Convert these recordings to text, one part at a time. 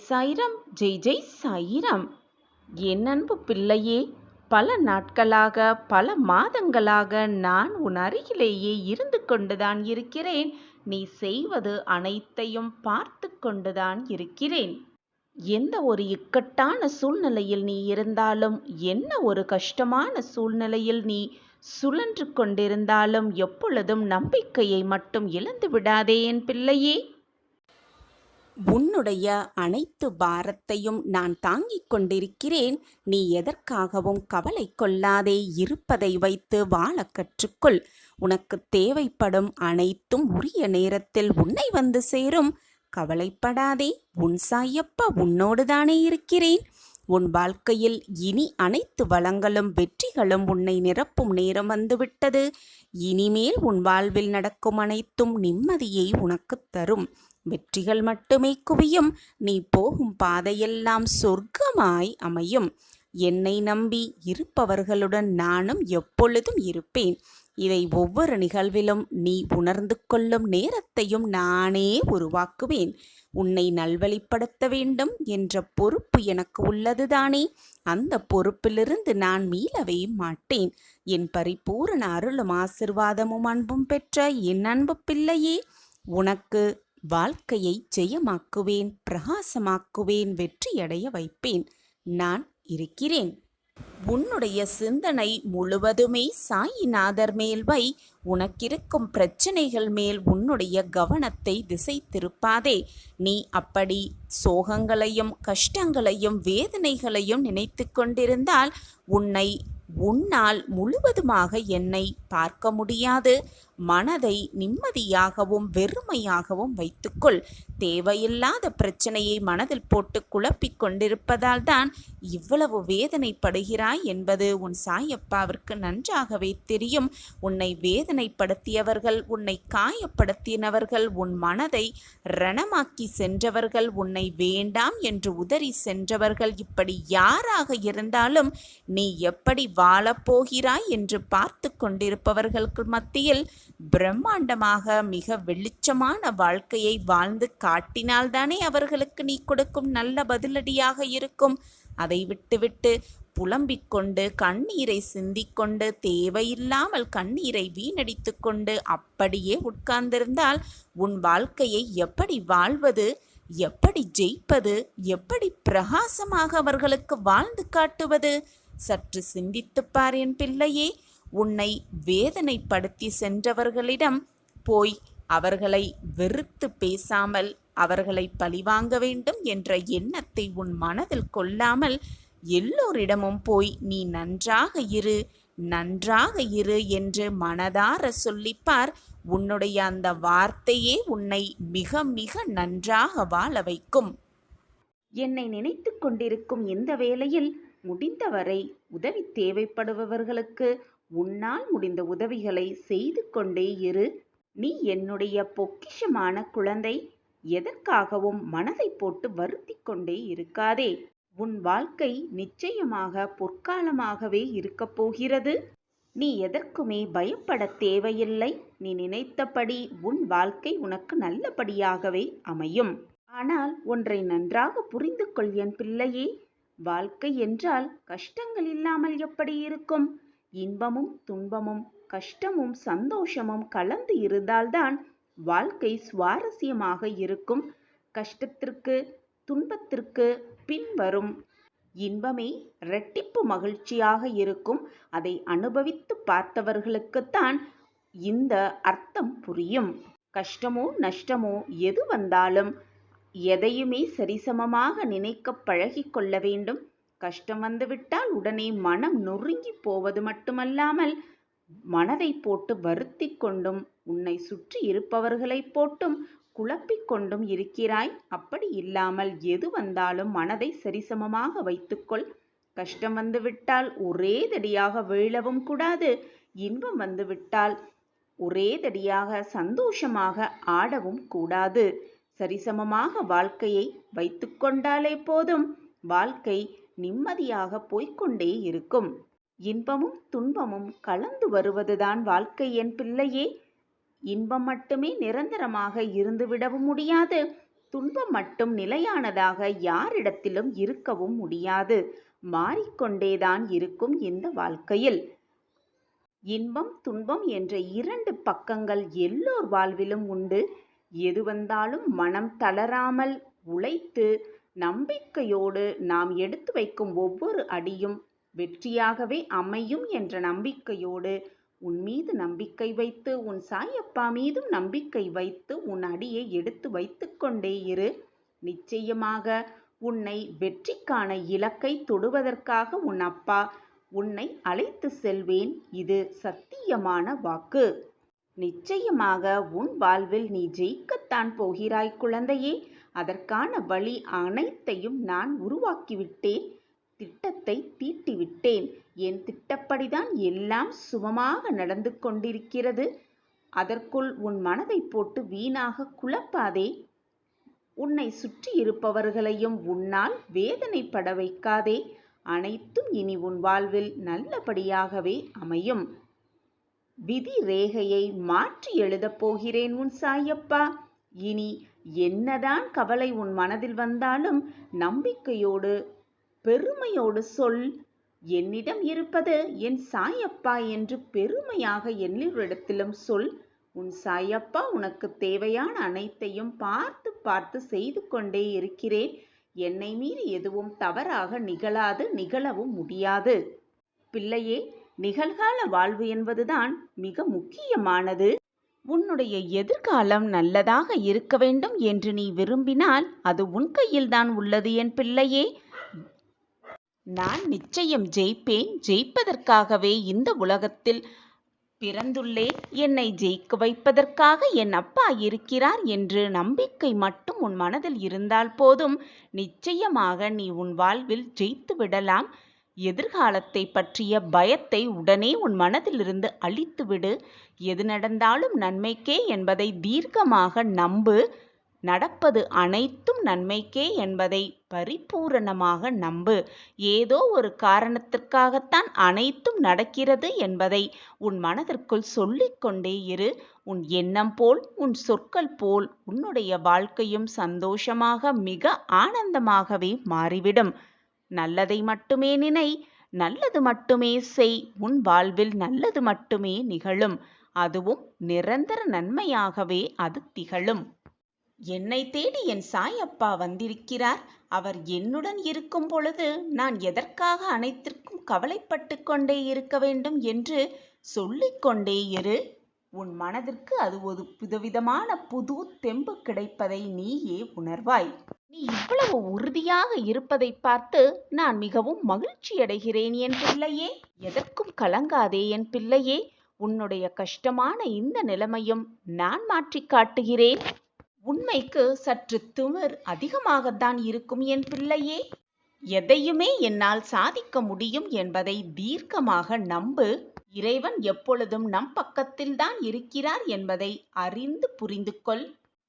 சாய்ராம், ஜெய் ஜெய் சாய்ராம். என் அன்பு பிள்ளையே, பல நாட்களாக, பல மாதங்களாக நான் உன் அருகிலேயே இருந்து கொண்டுதான் இருக்கிறேன். நீ செய்வது அனைத்தையும் பார்த்து கொண்டுதான் இருக்கிறேன். எந்த ஒரு இக்கட்டான சூழ்நிலையில் நீ இருந்தாலும், என்ன ஒரு கஷ்டமான சூழ்நிலையில் நீ சுழன்று கொண்டிருந்தாலும், எப்பொழுதும் நம்பிக்கையை மட்டும் இழந்து விடாதே என் பிள்ளையே. உன்னுடைய அனைத்து பாரத்தையும் நான் தாங்கிக் கொண்டிருக்கிறேன். நீ எதற்காகவும் கவலை கொள்ளாதே. இருப்பதை வைத்து வாழ கற்றுக்கொள். உனக்கு தேவைப்படும் அனைத்தும் உரிய நேரத்தில் உன்னை வந்து சேரும். கவலைப்படாதே. உன் சாயப்பா உன்னோடுதானே இருக்கிறேன். உன் வாழ்க்கையில் இனி அனைத்து வளங்களும் வெற்றிகளும் உன்னை நிரப்பும் நேரம் வந்துவிட்டது. இனிமேல் உன் வாழ்வில் நடக்கும் அனைத்தும் நிம்மதியை உனக்குத் தரும். வெற்றிகள் மட்டுமே குவியும். நீ போகும் பாதையெல்லாம் சொர்க்கமாய் அமையும். என்னை நம்பி இருப்பவர்களுடன் நானும் எப்பொழுதும் இருப்பேன். இதை ஒவ்வொரு நிகழ்விலும் நீ உணர்ந்து கொள்ளும் நேரத்தையும் நானே உருவாக்குவேன். உன்னை நல்வழிப்படுத்த வேண்டும் என்ற பொறுப்பு எனக்கு உள்ளதுதானே. அந்த பொறுப்பிலிருந்து நான் மீளவே மாட்டேன். என் பரிபூரண அருளும் ஆசிர்வாதமும் அன்பும் பெற்ற என் அன்பு பிள்ளையே, உனக்கு வாழ்க்கையை ஜெயமாக்குவேன், பிரகாசமாக்குவேன், வெற்றியடைய வைப்பேன். நான் இருக்கிறேன். உன்னுடைய சிந்தனை முழுவதுமே சாயிநாதர் மேல் வை. உனக்கிருக்கும் பிரச்சனைகள் மேல் உன்னுடைய கவனத்தை திசை திருப்பாதே. நீ அப்படி சோகங்களையும் கஷ்டங்களையும் வேதனைகளையும் நினைத்து கொண்டிருந்தால் உன்னால் முழுவதுமாக என்னை பார்க்க முடியாது. மனதை நிம்மதியாகவும் வெறுமையாகவும் வைத்துக்கொள். தேவையில்லாத பிரச்சனையை மனதில் போட்டு குழப்பிக் கொண்டிருப்பதால் தான் இவ்வளவு வேதனைப்படுகிறாய் என்பது உன் சாயப்பாவிற்கு நன்றாகவே தெரியும். உன்னை வேதனைப்படுத்தியவர்கள், உன்னை காயப்படுத்தினவர்கள், உன் மனதை ரணமாக்கி சென்றவர்கள், உன்னை வேண்டாம் என்று உதறி சென்றவர்கள், இப்படி யாராக இருந்தாலும் நீ எப்படி வாழப்போகிறாய் என்று பார்த்து கொண்டிருப்பவர்களுக்கு மத்தியில் பிரம்மாண்டமாக மிக வெளிச்சமான வாழ்க்கையை வாழ்ந்து காட்டினால்தானே அவர்களுக்கு நீ கொடுக்கும் நல்ல பதிலடியாக இருக்கும். அதை விட்டுவிட்டு புலம்பிக் கொண்டு கண்ணீரை சிந்திக்கொண்டு தேவையில்லாமல் கண்ணீரை வீணடித்து கொண்டு அப்படியே உட்கார்ந்திருந்தால் உன் வாழ்க்கையை எப்படி வாழ்வது, எப்படி ஜெயிப்பது, எப்படி பிரகாசமாக அவர்களுக்கு வாழ்ந்து காட்டுவது? சற்று சிந்தித்துப்பார் என் பிள்ளையே. உன்னை வேதனைப்படுத்தி சென்றவர்களிடம் போய் அவர்களை வெறுத்து பேசாமல், அவர்களை பழிவாங்க வேண்டும் என்ற எண்ணத்தை உன் மனதில் கொள்ளாமல், எல்லோரிடமும் போய் நீ நன்றாக இரு, நன்றாக இரு என்று மனதார சொல்லிப்பார். உன்னுடைய அந்த வார்த்தையே உன்னை மிக மிக நன்றாக வாழ வைக்கும். என்னை நினைத்து கொண்டிருக்கும் இந்த வேளையில் முடிந்தவரை உதவி தேவைப்படுபவர்களுக்கு உன்னால் முடிந்த உதவிகளை செய்து கொண்டே இரு. நீ என்னுடைய பொக்கிஷமான குழந்தை. எதற்காகவும் மனதை போட்டு வருத்தி கொண்டே இருக்காதே. உன் வாழ்க்கை நிச்சயமாக பொற்காலமாகவே இருக்கப் போகிறது. நீ எதற்குமே பயப்பட தேவையில்லை. நீ நினைத்தபடி உன் வாழ்க்கை உனக்கு நல்லபடியாகவே அமையும். ஆனால் ஒன்றை நன்றாக புரிந்து கொள் என் பிள்ளையே. வாழ்க்கை என்றால் கஷ்டங்கள் இல்லாமல் எப்படி இருக்கும்? இன்பமும் துன்பமும் கஷ்டமும் சந்தோஷமும் கலந்து இருந்தால்தான் வாழ்க்கை சுவாரஸ்யமாக இருக்கும். கஷ்டத்திற்கு துன்பத்திற்கு பின்வரும் இன்பமே இரட்டிப்பு மகிழ்ச்சியாக இருக்கும். அதை அனுபவித்து பார்த்தவர்களுக்குத்தான் இந்த அர்த்தம் புரியும். கஷ்டமோ நஷ்டமோ எது வந்தாலும் எதையுமே சரிசமமாக நினைக்க பழகி கொள்ள வேண்டும். கஷ்டம் வந்துவிட்டால் உடனே மனம் நொறுங்கி போவது மட்டுமல்லாமல் மனதை போட்டு வருத்தி கொண்டும் உன்னை சுற்றி இருப்பவர்களை போட்டும் குழப்பிக் கொண்டும் இருக்கிறாய். அப்படி இல்லாமல் எது வந்தாலும் மனதை சரிசமமாக வைத்துக்கொள். கஷ்டம் வந்துவிட்டால் ஒரேதடியாக வீழவும் கூடாது. இன்பம் வந்துவிட்டால் ஒரேதடியாக சந்தோஷமாக ஆடவும் கூடாது. சரிசமமாக வாழ்க்கையை வைத்துக்கொண்டாலே போதும். வாழ்க்கை நிம்மதியாக போய்கொண்டே இருக்கும். இன்பமும் துன்பமும் கலந்து வருவதுதான் வாழ்க்கை என் பிள்ளையே. இன்பம் மட்டுமே நிரந்தரமாக இருந்துவிடவும் முடியாது. துன்பம் மட்டும் நிலையானதாக யாரிடத்திலும் இருக்கவும் முடியாது. மாறிக்கொண்டேதான் இருக்கும் இந்த வாழ்க்கையில். இன்பம் துன்பம் என்ற 2 பக்கங்கள் எல்லோர் வாழ்விலும் உண்டு. எது வந்தாலும் மனம் தளராமல் உழைத்து நம்பிக்கையோடு நாம் எடுத்து வைக்கும் ஒவ்வொரு அடியும் வெற்றியாகவே அமையும் என்ற நம்பிக்கையோடு உன் மீது நம்பிக்கை வைத்து, உன் சாயப்பா மீதும் நம்பிக்கை வைத்து உன் அடியை எடுத்து வைத்து கொண்டே இரு. நிச்சயமாக உன்னை வெற்றிக்கான இலக்கை தொடுவதற்காக உன் அப்பா உன்னை அழைத்து செல்வேன். இது சத்தியமான வாக்கு. நிச்சயமாக உன் வாழ்வில் நீ ஜெயிக்கத்தான் போகிறாய் குழந்தையே. அதற்கான வழி அனைத்தையும் நான் உருவாக்கிவிட்டேன். திட்டத்தை தீட்டிவிட்டேன். என் திட்டப்படிதான் எல்லாம் சுகமாக நடந்து கொண்டிருக்கிறது. அதற்குள் உன் மனதை போட்டு வீணாக குழப்பாதே. உன்னை சுற்றி இருப்பவர்களையும் உன்னால் வேதனைப்பட வைக்காதே. அனைத்தும் இனி உன் வாழ்வில் நல்லபடியாகவே அமையும். விதி ரேகையை மாற்றி எழுதப் போகிறேன் உன் சாயப்பா. இனி என்னதான் கவலை உன் மனதில் வந்தாலும் நம்பிக்கையோடு பெருமையோடு சொல். என்னிடம் இருப்பது என் சாயப்பா என்று பெருமையாக எல்லோரிடத்திலும் சொல். உன் சாயப்பா உனக்கு தேவையான அனைத்தையும் பார்த்து பார்த்து செய்து கொண்டே இருக்கிறேன். என்னை மீறி எதுவும் தவறாக நிகழாது, நிகழவும் முடியாது. பிள்ளையே, நிகழ்கால வாழ்வு என்பதுதான் மிக முக்கியமானது. உன்னுடைய எதிர்காலம் நல்லதாக இருக்க வேண்டும் என்று நீ விரும்பினால் அது உன் கையில்தான் உள்ளது என் பிள்ளையே. நான் நிச்சயம் ஜெயிப்பேன். ஜெயிப்பதற்காகவே இந்த உலகத்தில் பிறந்துள்ளேன். என்னை ஜெயிக்க வைப்பதற்காக என் அப்பா இருக்கிறார் என்று நம்பிக்கை மட்டும் உன் மனதில் இருந்தால் போதும். நிச்சயமாக நீ உன் வாழ்வில் ஜெயித்து விடலாம். எதிர்காலத்தை பற்றிய பயத்தை உடனே உன் மனதிலிருந்து அழித்துவிடு. எது நடந்தாலும் நன்மைக்கே என்பதை தீர்க்கமாக நம்பு. நடப்பது அனைத்தும் நன்மைக்கே என்பதை பரிபூரணமாக நம்பு. ஏதோ ஒரு காரணத்திற்காகத்தான் அனைத்தும் நடக்கிறது என்பதை உன் மனதிற்குள் சொல்லிக்கொண்டே இரு. உன் எண்ணம் போல், உன் சொற்கள் போல் உன்னுடைய வாழ்க்கையும் சந்தோஷமாக மிக ஆனந்தமாகவே மாறிவிடும். நல்லதை மட்டுமே நினை, நல்லது மட்டுமே செய். உன் வாழ்வில் நல்லது மட்டுமே நிகழும். அதுவும் நிரந்தர நன்மையாகவே அது திகழும். என்னை தேடி என் சாயப்பா வந்திருக்கிறார். அவர் என்னுடன் இருக்கும் பொழுது நான் எதற்காக அனைத்திற்கும் கவலைப்பட்டு கொண்டே இருக்க வேண்டும் என்று சொல்லிக்கொண்டே இரு. உன் மனதிற்கு அது ஒரு புதுவிதமான புது தெம்பு கிடைப்பதை நீயே உணர்வாய். நீ இவ்வளவு உறுதியாக இருப்பதை பார்த்து நான் மிகவும் மகிழ்ச்சி அடைகிறேன் என் பிள்ளையே. எதற்கும் கலங்காதே என் பிள்ளையே. உன்னுடைய கஷ்டமான இந்த நிலைமையும் நான் மாற்றி காட்டுகிறேன். உண்மைக்கு சற்று திமிர் அதிகமாகத்தான் இருக்கும் என் பிள்ளையே. எதையுமே என்னால் சாதிக்க முடியும் என்பதை தீர்க்கமாக நம்பு. இறைவன் எப்பொழுதும் நம் பக்கத்தில்தான் இருக்கிறார் என்பதை அறிந்து புரிந்து கொள்.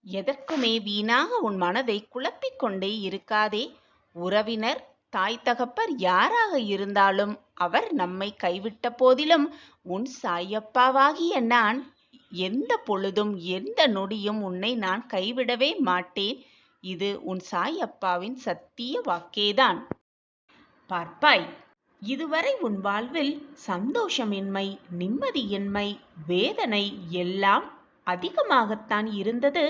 எதற்குமே வீணாக உன் மனதை குழப்பிக் கொண்டே இருக்காதே. உறவினர், தாய் தகப்பர் யாராக இருந்தாலும் அவர் நம்மை கைவிட்ட போதிலும் உன் சாயப்பாவாகிய நான் எந்த பொழுதும் எந்த நொடியும் உன்னை நான் கைவிடவே மாட்டேன். இது உன் சாயப்பாவின் சத்திய வாக்கேதான். பார்ப்பாய், இதுவரை உன் வாழ்வில் சந்தோஷமின்மை, நிம்மதியின்மை, வேதனை எல்லாம் அதிகமாகத்தான் இருந்தது.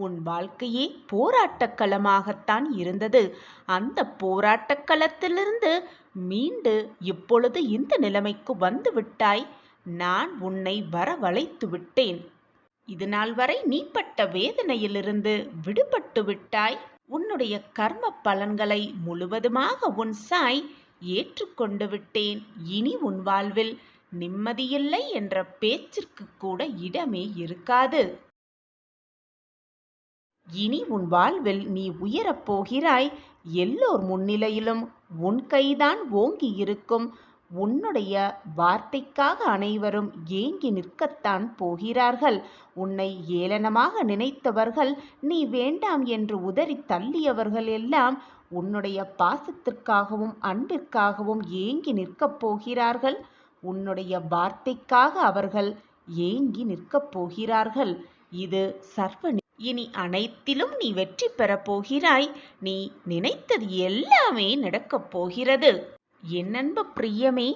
உன் வாழ்க்கையே போராட்டக் களமாகத்தான் இருந்தது. அந்த போராட்டக் களத்திலிருந்து மீண்டு இப்பொழுது இந்த நிலைமைக்கு வந்து விட்டாய். நான் உன்னை வரவழைத்து விட்டேன். இதுநாள் வரை நீ பட்ட வேதனையிலிருந்து விடுபட்டு விட்டாய். உன்னுடைய கர்ம பலன்களை முழுவதுமாக உன் சாய் ஏற்றுக்கொண்டு விட்டேன். இனி உன் வாழ்வில் நிம்மதியில்லை என்ற பேச்சிற்கு கூட இடமே இருக்காது. இனி உன் வாழ்வில் நீ உயரப் போகிறாய். எல்லோர் முன்னிலையிலும் உன் கைதான் ஓங்கி இருக்கும். உன்னுடைய வார்த்தைக்காக அனைவரும் ஏங்கி நிற்கத்தான் போகிறார்கள். உன்னை ஏளனமாக நினைத்தவர்கள், நீ வேண்டாம் என்று உதறி தள்ளியவர்கள் எல்லாம் உன்னுடைய பாசத்திற்காகவும் அன்பிற்காகவும் ஏங்கி நிற்கப் போகிறார்கள். உன்னுடைய வார்த்தைக்காக அவர்கள் ஏங்கி நிற்கப் போகிறார்கள். இது சர்வ இனி அனைத்திலும் நீ வெற்றி பெறப் போகிறாய். நீ நினைத்தது எல்லாமே நடக்கப் போகிறது. என் அன்பு பிரியமே,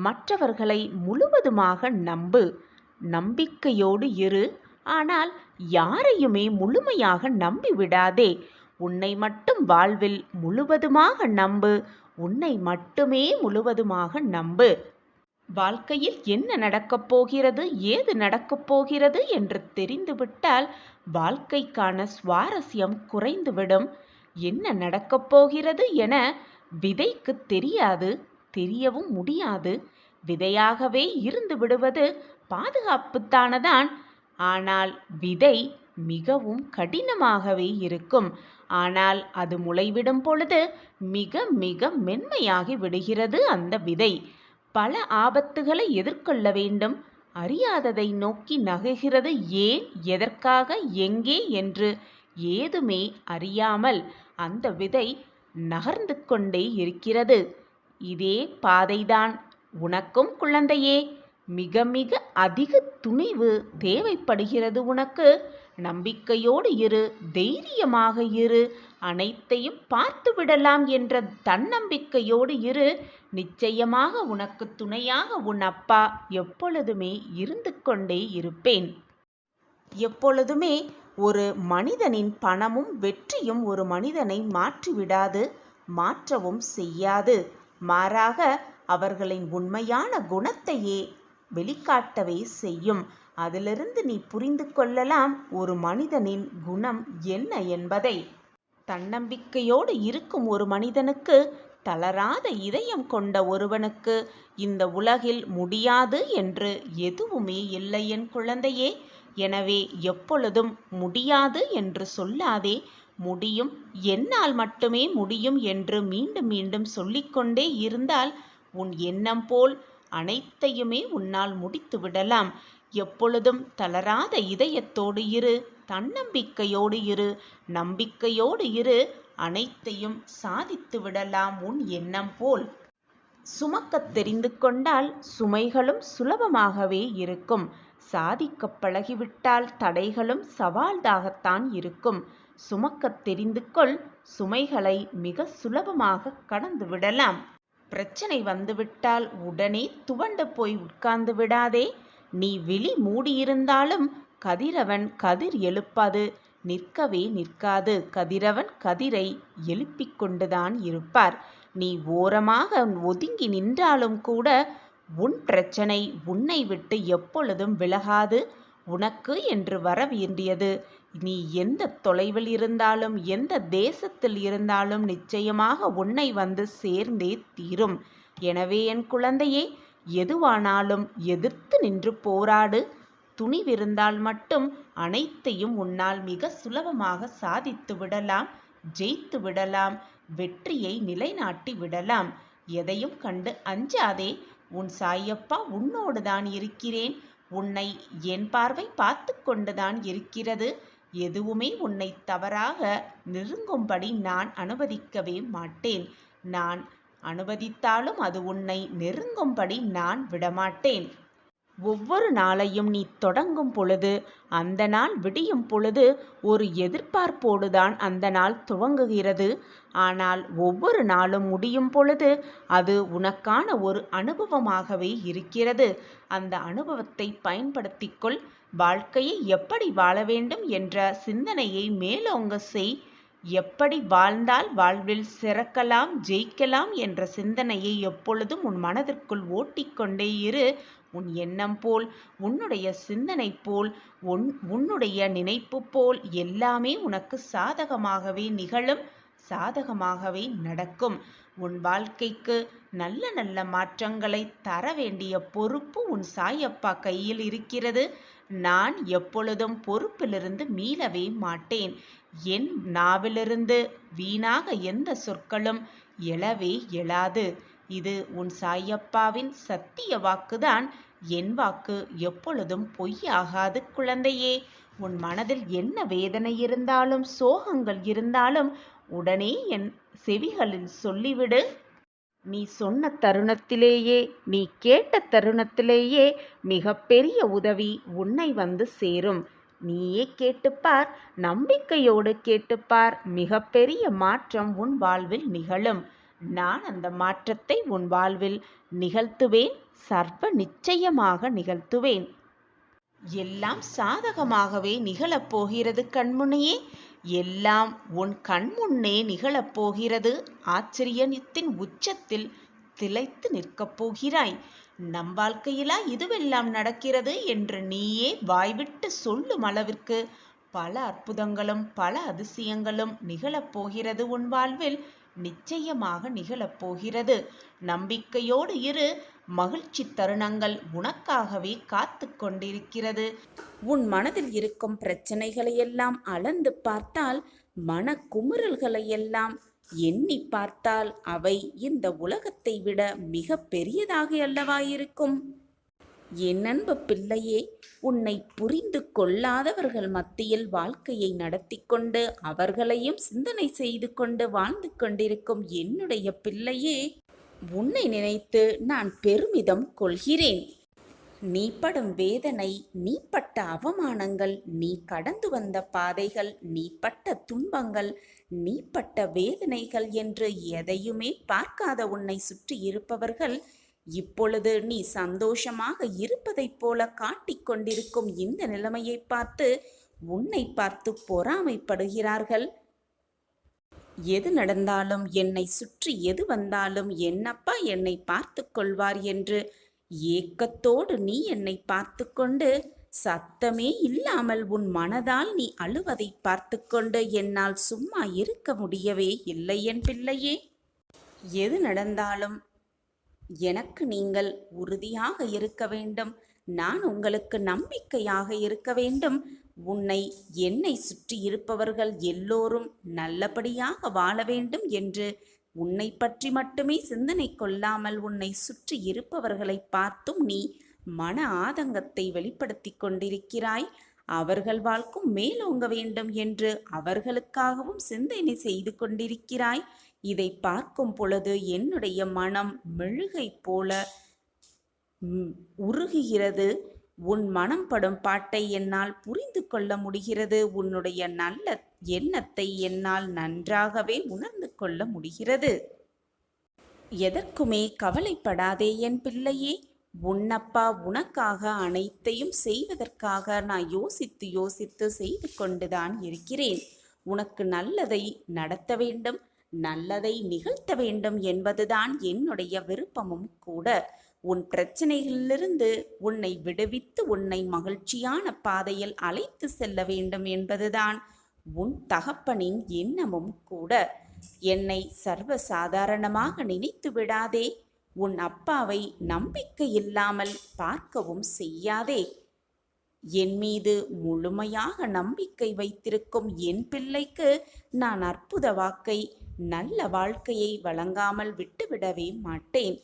மற்றவர்களை முழுவதுமாக நம்பு. நம்பிக்கையோடு இரு. ஆனால் யாரையுமே முழுமையாக நம்பிவிடாதே. உன்னை மட்டும் வாழ்வில் முழுவதுமாக நம்பு. உன்னை மட்டுமே முழுவதுமாக நம்பு. வாழ்க்கையில் என்ன நடக்கப் போகிறது, ஏது நடக்கப் போகிறது என்று தெரிந்துவிட்டால் வாழ்க்கைக்கான சுவாரஸ்யம் குறைந்துவிடும். என்ன நடக்கப் போகிறது என விதைக்கு தெரியாது, தெரியவும் முடியாது. விதையாகவே இருந்து விடுவது பாதுகாப்புத்தானதான். ஆனால் விதை மிகவும் கடினமாகவே இருக்கும். ஆனால் அது முளைவிடும் பொழுது மிக மிக மென்மையாகி விடுகிறது அந்த விதை. பல ஆபத்துகளை எதிர்கொள்ள வேண்டும். அறியாததை நோக்கி நகர்கிறது. ஏன், எதற்காக, எங்கே என்று ஏதுமே அறியாமல் அந்த விதை நகர்ந்து கொண்டே இருக்கிறது. இதே பாதைதான் உனக்கும் குழந்தையே. மிக மிக அதிக துணிவு தேவைப்படுகிறது உனக்கு. நம்பிக்கையோடு இரு, தைரியமாக இரு. அனைத்தையும் பார்த்து விடலாம் என்ற தன்னம்பிக்கையோடு இரு. நிச்சயமாக உனக்கு துணையாக உன் அப்பா எப்பொழுதுமே இருந்து கொண்டே இருப்பேன். எப்பொழுதுமே ஒரு மனிதனின் பணமும் வெற்றியும் ஒரு மனிதனை மாற்றிவிடாது, மாற்றவும் செய்யாது. மாறாக அவர்களின் உண்மையான குணத்தையே வெளிக்காட்டவே செய்யும். அதிலிருந்து நீ புரிந்து கொள்ளலாம் ஒரு மனிதனின் குணம் என்ன என்பதை. தன்னம்பிக்கையோடு இருக்கும் ஒரு மனிதனுக்கு, தளராத இதயம் கொண்ட ஒருவனுக்கு இந்த உலகில் முடியாது என்று எதுவுமே இல்லை என் குழந்தையே. எனவே எப்பொழுதும் முடியாது என்று சொல்லாதே. முடியும், என்னால் மட்டுமே முடியும் என்று மீண்டும் மீண்டும் சொல்லிக்கொண்டே இருந்தால் உன் எண்ணம் போல் அனைத்தையுமே உன்னால் முடித்து விடலாம். எப்பொழுதும் தளராத இதயத்தோடு இரு, தன்னம்பிக்கையோடு இரு, நம்பிக்கையோடு இரு. அனைத்தையும் சாதித்து விடலாம் உன் எண்ணம் போல். சுமக்கத் தெரிந்து கொண்டால் சுமைகளும் சுலபமாகவே இருக்கும். சாதிக்க பழகிவிட்டால் தடைகளும் சவால்தாகத்தான் இருக்கும். சுமக்கத் தெரிந்து கொள். சுமைகளை மிக சுலபமாக கடந்து விடலாம். பிரச்சனை வந்துவிட்டால் உடனே துவண்டு போய் உட்கார்ந்து விடாதே. நீ விழி மூடியிருந்தாலும் கதிரவன் கதிர் எழுப்பாது, நிற்கவே நிற்காது. கதிரவன் கதிரை எழுப்பிக் கொண்டுதான் இருப்பார். நீ ஓரமாக ஒதுங்கி நின்றாலும் கூட உன் பிரச்சனை உன்னை விட்டு எப்பொழுதும் விலகாது. உனக்கு என்று வர வேண்டியது நீ எந்த தொலைவில் இருந்தாலும், எந்த தேசத்தில் இருந்தாலும் நிச்சயமாக உன்னை வந்து சேர்ந்தே தீரும். எனவே என் குழந்தையே, எதுவானாலும் எதிர்த்து நின்று போராடு. துணிவிருந்தால் மட்டும் அனைத்தையும் உன்னால் மிக சுலபமாக சாதித்து விடலாம், ஜெயித்து விடலாம், வெற்றியை நிலைநாட்டி விடலாம். எதையும் கண்டு அஞ்சாதே. உன் சாயப்பா உன்னோடு தான் இருக்கிறேன். உன்னை என் பார்வை பார்த்து கொண்டுதான் இருக்கிறது. எதுவுமே உன்னை தவறாக நெருங்கும்படி நான் அனுமதிக்கவே மாட்டேன். நான் அனுமதித்தாலும் அது உன்னை நெருங்கும்படி நான் விடமாட்டேன். ஒவ்வொரு நாளையும் நீ தொடங்கும் பொழுது, அந்த நாள் விடியும் பொழுது ஒரு எதிர்பார்ப்போடுதான் அந்த நாள் துவங்குகிறது. ஆனால் ஒவ்வொரு நாளும் முடியும் பொழுது அது உனக்கான ஒரு அனுபவமாகவே இருக்கிறது. அந்த அனுபவத்தை பயன்படுத்திக்கொள். வாழ்க்கையை எப்படி வாழ வேண்டும் என்ற சிந்தனையை மேலோங்க செய். எப்படி வாழ்ந்தால் வாழ்வில் சிறக்கலாம், ஜெயிக்கலாம் என்ற சிந்தனையை எப்பொழுதும் உன் மனதிற்குள் ஓட்டிக்கொண்டே இரு. உன் எண்ணம் போல், உன்னுடைய சிந்தனை போல், உன்னுடைய நினைப்பு போல் எல்லாமே உனக்கு சாதகமாகவே நிகழும், சாதகமாகவே நடக்கும். உன் வாழ்க்கைக்கு நல்ல நல்ல மாற்றங்களை தர வேண்டிய பொறுப்பு உன் சாயப்பா கையில் இருக்கிறது. நான் எப்பொழுதும் பொறுப்பிலிருந்து மீளவே மாட்டேன். என் நாவிலிருந்து வீணாக எந்த சொற்களும் எழவே எழாது. இது உன் சாயப்பாவின் சத்திய வாக்குதான். என் வாக்கு எப்பொழுதும் பொய்யாகாது குழந்தையே. உன் மனதில் என்ன வேதனை இருந்தாலும், சோகங்கள் இருந்தாலும் உடனே என் செவிகளில் சொல்லிவிடு. நீ சொன்ன தருணத்திலேயே, நீ கேட்ட தருணத்திலேயே மிகப்பெரிய உதவி உன்னை வந்து சேரும். நீயே கேட்டுப்பார், நம்பிக்கையோடு கேட்டுப்பார். மிகப்பெரிய மாற்றம் உன் வாழ்வில் நிகழும். நான் அந்த மாற்றத்தை உன் வாழ்வில் நிகழ்த்துவேன். சர்வ நிச்சயமாக நிகழ்த்துவேன். எல்லாம் சாதகமாகவே நிகழப்போகிறது கண்முனையே. எல்லாம் உன் கண்முன்னே நிகழப்போகிறது. ஆச்சரியத்தின் உச்சத்தில் திளைத்து நிற்கப் போகிறாய். நம் வாழ்க்கையிலா இதுவெல்லாம் நடக்கிறது என்று நீயே வாய்விட்டு சொல்லும் அளவிற்கு பல அற்புதங்களும் பல அதிசயங்களும் நிகழப்போகிறது உன் வாழ்வில். நிச்சயமாக நிகழப்போகிறது. நம்பிக்கையோடு இரு. மகிழ்ச்சி தருணங்கள் உனக்காகவே காத்து கொண்டிருக்கிறது. உன் மனதில் இருக்கும் பிரச்சனைகளையெல்லாம் அளந்து பார்த்தால், மனக்குமுறல்களையெல்லாம் எண்ணி பார்த்தால் அவை இந்த உலகத்தை விட மிக பெரியதாக அல்லவா இருக்கும்? என் அன்பு பிள்ளையே, உன்னை புரிந்து கொள்ளாதவர்கள் மத்தியில் வாழ்க்கையை நடத்தி கொண்டு அவர்களையும் சிந்தனை செய்து கொண்டு வாழ்ந்து கொண்டிருக்கும் என்னுடைய பிள்ளையே, உன்னை நினைத்து நான் பெருமிதம் கொள்கிறேன். நீ படும் வேதனை, நீ பட்ட அவமானங்கள், நீ கடந்து வந்த பாதைகள், நீ பட்ட துன்பங்கள், நீ பட்ட வேதனைகள் என்று எதையுமே பார்க்காத உன்னை சுற்றி இருப்பவர்கள் இப்பொழுது நீ சந்தோஷமாக இருப்பதைப் போல காட்டிக் கொண்டிருக்கும் இந்த நிலைமையை பார்த்து உன்னை பார்த்து பொறாமைப்படுகிறார்கள். எது நடந்தாலும், என்னை சுற்றி எது வந்தாலும் என்னப்பா என்னை பார்த்து கொள்வார் என்று ஏக்கத்தோடு நீ என்னை பார்த்து கொண்டு சத்தமே இல்லாமல் உன் மனதால் நீ அழுவதை பார்த்து கொண்டு என்னால் சும்மா இருக்க முடியவே இல்லை என் பிள்ளையே. எது நடந்தாலும் எனக்கு நீங்கள் உறுதியாக இருக்க வேண்டும். நான் உங்களுக்கு நம்பிக்கையாக இருக்க வேண்டும். என்னை சுற்றி இருப்பவர்கள் எல்லோரும் நல்லபடியாக வாழ வேண்டும் என்று உன்னை பற்றி மட்டுமே சிந்தனை கொள்ளாமல் உன்னை சுற்றி இருப்பவர்களை பார்த்தும் நீ மன ஆதங்கத்தை வெளிப்படுத்தி கொண்டிருக்கிறாய். அவர்கள் வாழ்க்கும் மேலோங்க வேண்டும் என்று அவர்களுக்காகவும் சிந்தனை செய்து கொண்டிருக்கிறாய். இதை பார்க்கும் பொழுது என்னுடைய மனம் மெழுகை போல உருகுகிறது. உன் மனம் படும் பாட்டை என்னால் புரிந்து கொள்ள முடிகிறது. உன்னுடைய நல்ல எண்ணத்தை என்னால் நன்றாகவே உணர்ந்து கொள்ள முடிகிறது. எதற்குமே கவலைப்படாதே என் பிள்ளையே. உன்னப்பா உனக்காக அனைத்தையும் செய்வதற்காக நான் யோசித்து யோசித்து செய்து கொண்டுதான் இருக்கிறேன். உனக்கு நல்லதை நடத்த வேண்டும், நல்லதை நிகழ்த்த வேண்டும் என்பதுதான் என்னுடைய விருப்பமும் கூட. உன் பிரச்சனைகளிலிருந்து உன்னை விடுவித்து உன்னை மகிழ்ச்சியான பாதையில் அழைத்து செல்ல வேண்டும் என்பதுதான் உன் தகப்பனின் எண்ணமும் கூட. என்னை சர்வசாதாரணமாக நினைத்து விடாதே. உன் அப்பாவை நம்பிக்கை இல்லாமல் பார்க்கவும் செய்யாதே. என் மீது முழுமையாக நம்பிக்கை வைத்திருக்கும் என் பிள்ளைக்கு நான் அற்புத வாக்கை, நல்ல வாழ்க்கையை வழங்காமல் விட்டுவிடவே மாட்டேன்.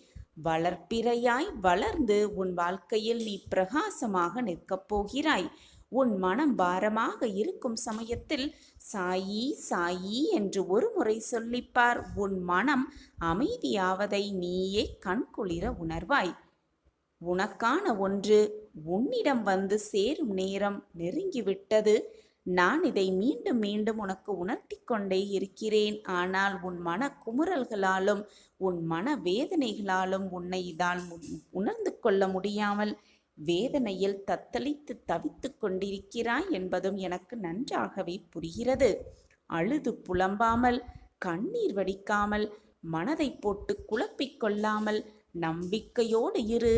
வளர்ப்பிறையாய் வளர்ந்து உன் வாழ்க்கையில் நீ பிரகாசமாக நிற்கப் போகிறாய். உன் மனம் பாரமாக இருக்கும் சமயத்தில் சாயி சாயி என்று ஒரு முறை சொல்லிப்பார். உன் மனம் அமைதியாவதை நீயே கண்குளிர உணர்வாய். உனக்கான ஒன்று உன்னிடம் வந்து சேரும் நேரம் நெருங்கிவிட்டது. நான் இதை மீண்டும் மீண்டும் உனக்கு உணர்த்தி கொண்டே இருக்கிறேன். ஆனால் உன் மன குமுறல்களாலும் உன் மன வேதனைகளாலும் உன்னை இதால் உணர்ந்து கொள்ள முடியாமல் வேதனையில் தத்தளித்து தவித்து கொண்டிருக்கிறாய் என்பதும் எனக்கு நன்றாகவே புரிகிறது. அழுது புலம்பாமல், கண்ணீர் வடிக்காமல், மனதை போட்டு குழப்பிக்கொள்ளாமல் நம்பிக்கையோடு இரு.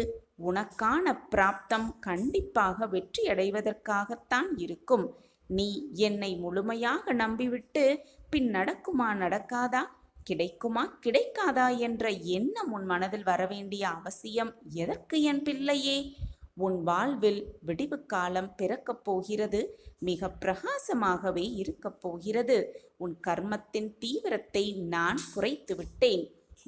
உனக்கான பிராப்தம் கண்டிப்பாக வெற்றியடைவதற்காகத்தான் இருக்கும். நீ என்னை முழுமையாக நம்பிவிட்டு பின் நடக்குமா நடக்காதா, கிடைக்குமா கிடைக்காதா என்ற எண்ணம் உன் மனதில் வரவேண்டிய அவசியம் எதற்கு என் பிள்ளையே? உன் வாழ்வில் விடிவு காலம் பிறக்கப் போகிறது. மிக பிரகாசமாகவே இருக்கப் போகிறது. உன் கர்மத்தின் தீவிரத்தை நான் குறைத்து விட்டேன்.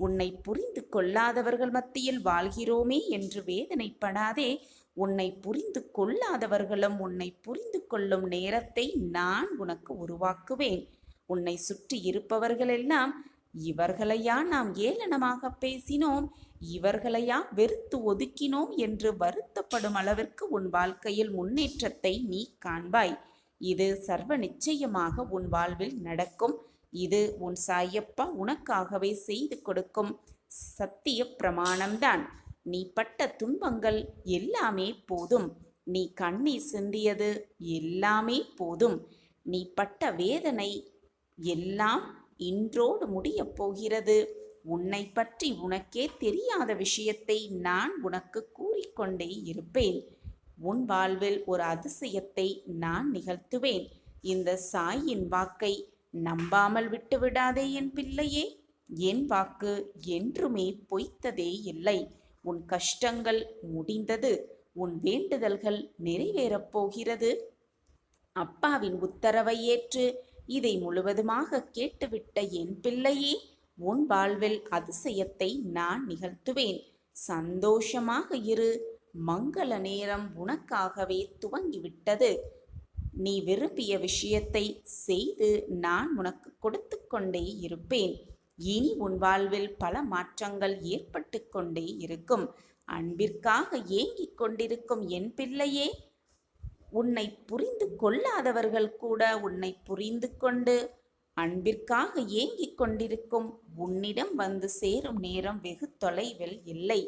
உன்னை புரிந்து கொள்ளாதவர்கள் மத்தியில் வாழ்கிறோமே என்று வேதனைப்படாதே. உன்னை புரிந்து கொள்ளாதவர்களும் உன்னை புரிந்து கொள்ளும் நேரத்தை நான் உனக்கு உருவாக்குவேன். உன்னை சுற்றி இருப்பவர்களெல்லாம் இவர்களையா நாம் ஏளனமாக பேசினோம், இவர்களையா வெறுத்து ஒதுக்கினோம் என்று வருத்தப்படும் அளவிற்கு உன் வாழ்க்கையில் முன்னேற்றத்தை நீ காண்பாய். இது சர்வ நிச்சயமாக உன் வாழ்வில் நடக்கும். இது உன் சாயப்பா உனக்காகவே செய்து கொடுக்கும் சத்திய பிரமாணம்தான். நீ பட்ட துன்பங்கள் எல்லாமே போதும். நீ கண்ணீர் சிந்தியது எல்லாமே போதும். நீ பட்ட வேதனை எல்லாம் இன்றோடு முடியப் போகிறது. உன்னை பற்றி உனக்கே தெரியாத விஷயத்தை நான் உனக்கு கூறிக்கொண்டே இருப்பேன். உன் வாழ்வில் ஒரு அதிசயத்தை நான் நிகழ்த்துவேன். இந்த சாயின் வாக்கை நம்பாமல் விட்டுவிடாதே என் பிள்ளையே. என் வாக்கு என்றுமே பொய்த்ததே இல்லை. உன் கஷ்டங்கள் முடிந்தது. உன் வேண்டுதல்கள் நிறைவேறப் போகிறது. அப்பாவின் உத்தரவை ஏற்று இதை முழுவதுமாக கேட்டுவிட்ட என் பிள்ளையே, உன் வாழ்வில் அதிசயத்தை நான் நிகழ்த்துவேன். சந்தோஷமாக இரு. மங்கள நேரம் உனக்காகவே துவங்கிவிட்டது. நீ விரும்பிய விஷயத்தை செய்து நான் உனக்கு கொடுத்து கொண்டே இருப்பேன். இனி உன் வாழ்வில் பல மாற்றங்கள் ஏற்பட்டு கொண்டே இருக்கும். அன்பிற்காக ஏங்கிக் கொண்டிருக்கும் என் பிள்ளையே, உன்னை புரிந்து கொள்ளாதவர்கள் கூட உன்னை புரிந்து கொண்டு அன்பிற்காக ஏங்கிக் கொண்டிருக்கும் உன்னிடம் வந்து சேரும் நேரம் வெகு தொலைவில் இல்லை.